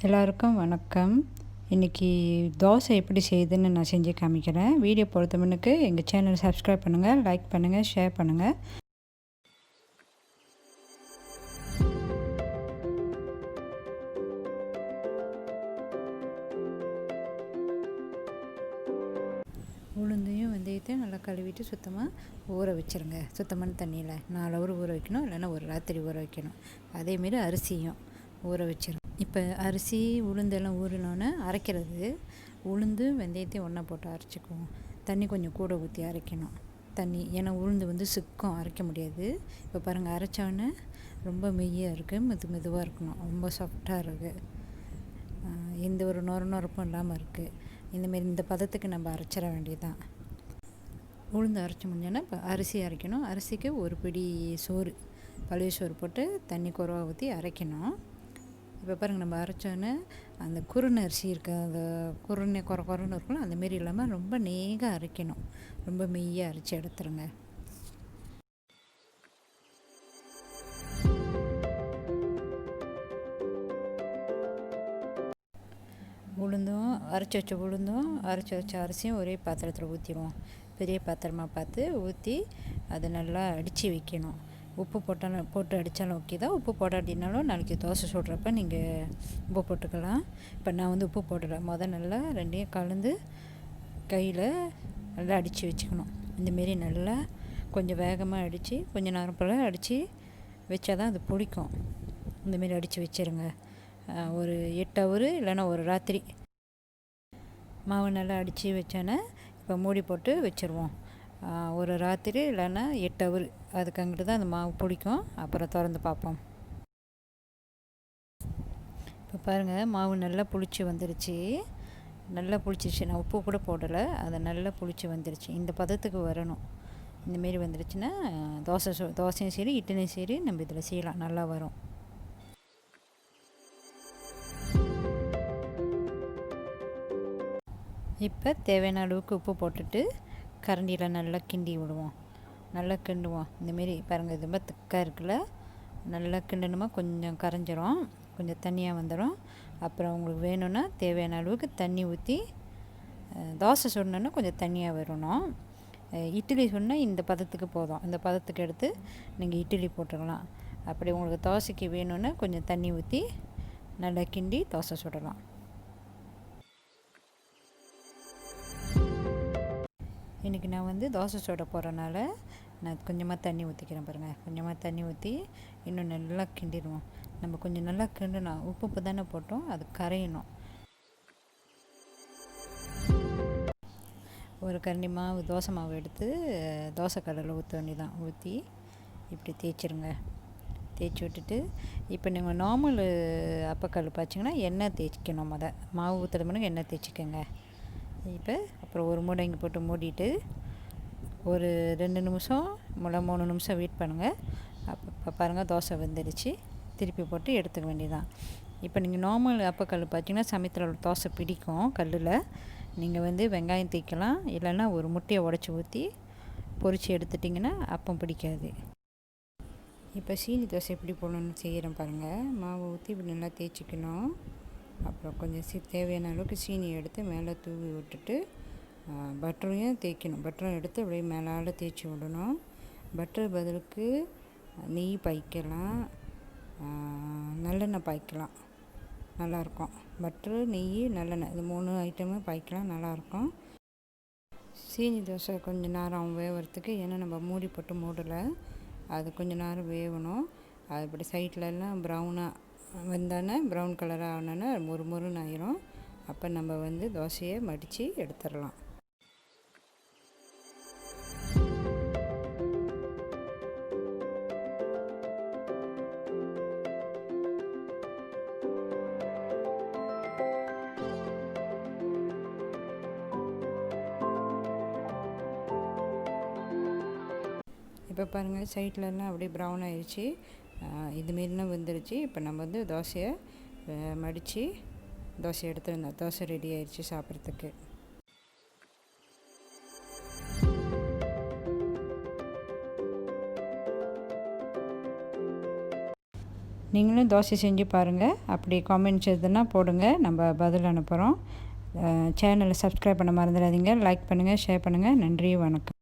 எல்லாருக்கும் வணக்கம். இன்றைக்கி தோசை எப்படி செய்யுதுன்னு நான் செஞ்சு காமிக்கிறேன். வீடியோ பொறுத்தவனுக்கு எங்கள் சேனல் சப்ஸ்கிரைப் பண்ணுங்கள், லைக் பண்ணுங்கள், ஷேர் பண்ணுங்கள். உளுந்தையும் வெந்தயத்தையும் நல்லா கழுவிட்டு சுத்தமாக ஊற வச்சுருங்க. சுத்தமான தண்ணியில் 4 ஹவர் ஊற வைக்கணும், இல்லைன்னா ஒரு ராத்திரி ஊற வைக்கணும். அதேமாரி அரிசியும் ஊற வச்சிருங்க. இப்போ அரிசி உளுந்தெல்லாம் ஊறினோன்னே அரைக்கிறது, உளுந்து வெந்தயத்தையும் ஒன்றா போட்டு அரைச்சிக்குவோம். தண்ணி கொஞ்சம் கூட ஊற்றி அரைக்கணும். ஏன்னா உளுந்து சிக்கம், அரைக்க முடியாது. இப்போ பாருங்கள், அரைச்சோன்னே ரொம்ப மெய்யாக இருக்குது, மெதுவாக இருக்கணும், ரொம்ப சாஃப்டாக இருக்குது, எந்த ஒரு நொரப்பும் இல்லாமல் இருக்குது. இந்தமாரி இந்த பதத்துக்கு நம்ம அரைச்சிட வேண்டியதுதான். உளுந்து அரைச்சி முடிஞ்சோன்னா இப்போ அரிசி அரைக்கணும். அரிசிக்கு ஒரு பிடி சோறு, பழைய சோறு போட்டு தண்ணி குறவா ஊற்றி அரைக்கணும். இப்போ பாருங்கள், நம்ம அரைச்சோன்னே அந்த குருணை அரிசி இருக்குது, அந்த குறன்னு இருக்கணும். அந்தமாரி இல்லாமல் ரொம்ப நேகாக அரைக்கணும், ரொம்ப மெய்யாக அரைச்சி எடுத்துருங்க. அரைச்சி வச்ச அரிசியும் ஒரே பாத்திரத்தில் ஊற்றிடுவோம். பெரிய பாத்திரமாக பார்த்து ஊற்றி அதை நல்லா அடித்து வைக்கணும். உப்பு போட்டு அடித்தாலும் ஓகே தான். உப்பு போடாட்டினாலும் நாளைக்கு தோசை சுடுறப்ப நீங்கள் உப்பு போட்டுக்கலாம். இப்போ நான் உப்பு போடலை. நல்லா ரெண்டையும் கலந்து கையில் நல்லா அடித்து வச்சுக்கணும். இந்தமாரி நல்லா கொஞ்சம் வேகமாக அடித்து கொஞ்சம் நேரம் போல் அடித்து வச்சா தான் அது பிடிக்கும். இந்தமாரி அடித்து வச்சுருங்க. ஒரு 8 ஹவர் இல்லைன்னா ஒரு ராத்திரி மாவு நல்லா அடித்து வச்சோன்னே இப்போ மூடி போட்டு வச்சுருவோம். ஒரு ராத்திரி இல்லைன்னா 8 ஹவர், அதுக்கு அங்கிட்டு தான் அந்த மாவு பிடிக்கும். அப்புறம் திறந்து பார்ப்போம். இப்போ பாருங்கள், மாவு நல்லா புளிச்சு வந்துருச்சு. நான் உப்பு கூட போடலை, அதை நல்லா புளிச்சு வந்துருச்சு. இந்த பதத்துக்கு வரணும். இந்தமாரி வந்துருச்சுன்னா தோசையும் சரி இட்லியும் சரி நம்ம இதில் செய்யலாம், நல்லா வரும். இப்போ தேவையான அளவுக்கு உப்பு போட்டுட்டு கரண்டியில் நல்லா கிண்டி விடுவோம். நல்லா கிண்டுவோம். இந்தமாரி பாருங்கள், இது ரொம்ப திக்காக இருக்குல்ல, நல்லா கிண்டணுமா கொஞ்சம் கரைஞ்சிரும், கொஞ்சம் தண்ணியாக வந்துடும். அப்புறம் உங்களுக்கு வேணும்னா தேவையான அளவுக்கு தண்ணி ஊற்றி, தோசை சுடணுன்னா கொஞ்சம் தண்ணியாக வரணும். இட்லி சொன்னால் இந்த பதத்துக்கு போதும். இந்த பதத்துக்கு எடுத்து நீங்கள் இட்லி போட்டுக்கலாம். அப்படி உங்களுக்கு தோசைக்கு வேணும்னா கொஞ்சம் தண்ணி ஊற்றி நல்லா கிண்டி தோசை சுடலாம். இன்றைக்கி நான் தோசை சுட போகிறனால நான் கொஞ்சமாக தண்ணி ஊற்றிக்கிறேன். பாருங்கள், கொஞ்சமாக தண்ணி ஊற்றி இன்னும் நல்லா கிண்டிடுவோம். நம்ம கொஞ்சம் நல்லா கிண்டணும். உப்பு தானே போட்டோம், அது கரையணும். ஒரு கரண்டி தோசை மாவு எடுத்து தோசை கல்லில் ஊற்ற வேண்டியதான். ஊற்றி இப்படி தேய்ச்சிருங்க. தேய்ச்சி விட்டுட்டு இப்போ நீங்கள் நார்மல் அப்பக்கல் பாய்ச்சிங்கன்னா எண்ணெய் தேய்ச்சிக்கணும். மாவு ஊற்றுற மாதிரி எண்ணெய் தேய்ச்சிக்கோங்க. இப்போ அப்புறம் ஒரு மூடை இங்கே போட்டு மூடிட்டு ஒரு 2 நிமிஷம் 3 நிமிஷம் வெயிட் பண்ணுங்கள். இப்போ பாருங்கள், தோசை வெந்துடுச்சு. திருப்பி போட்டு எடுத்துக்க வேண்டியதான். இப்போ நீங்கள் நார்மல் அப்பக்கல் பார்த்தீங்கன்னா சமயத்தில் தோசை பிடிக்கும். கல்லில் நீங்கள் வெங்காயம் தேய்க்கலாம், இல்லைன்னா ஒரு முட்டையை உடச்சி ஊற்றி பொரித்து எடுத்துட்டிங்கன்னா அப்பம் பிடிக்காது. இப்போ சீனி தோசை எப்படி போடணும்னு செய்கிறேன் பாருங்கள். மாவு ஊற்றி இப்படி நல்லா தேய்ச்சிக்கணும். அப்புறம் கொஞ்சம் தேவையான அளவுக்கு சீனி எடுத்து மேலே தூவி விட்டுட்டு பட்டரையும் தேய்க்கணும். பட்டரும் எடுத்து அப்படியே மேலால் தேய்ச்சி விடணும். பட்டர் பதிலுக்கு நெய் பாய்க்கலாம், நல்லெண்ணெய் பாய்க்கலாம், நல்லாயிருக்கும். பட்டரு, நெய், நல்லெண்ணெய் இது 3 ஐட்டமும் பாய்க்கலாம், நல்லாயிருக்கும். சீனி தோசை கொஞ்சம் நேரம் வேகிறதுக்கு, ஏன்னா நம்ம மூடி போட்டு மூடலை, அது கொஞ்சம் நேரம் வேகணும். அது இப்படி சைட்லலாம் ப்ரௌன் கலராக ஆனோன்னா முறுமுறுன்னு ஆயிரும். அப்போ நம்ம தோசையை மடித்து எடுத்துடலாம். இப்போ பாருங்கள், சைட்லலாம் அப்படியே ப்ரௌன் ஆயிடுச்சு. இதுமாரினா வந்துருச்சு. இப்போ நம்ம தோசையை மடித்து தோசை எடுத்துருந்தோம். தோசை ரெடி ஆயிடுச்சு சாப்பிட்றதுக்கு. நீங்களும் தோசை செஞ்சு பாருங்கள். அப்படி காமெண்ட்ஸ் எதுனா போடுங்க, நம்ம பதில் அனுப்புகிறோம். சேனலை சப்ஸ்கிரைப் பண்ண மறந்துடாதீங்க. லைக் பண்ணுங்கள், ஷேர் பண்ணுங்கள். நன்றி, வணக்கம்.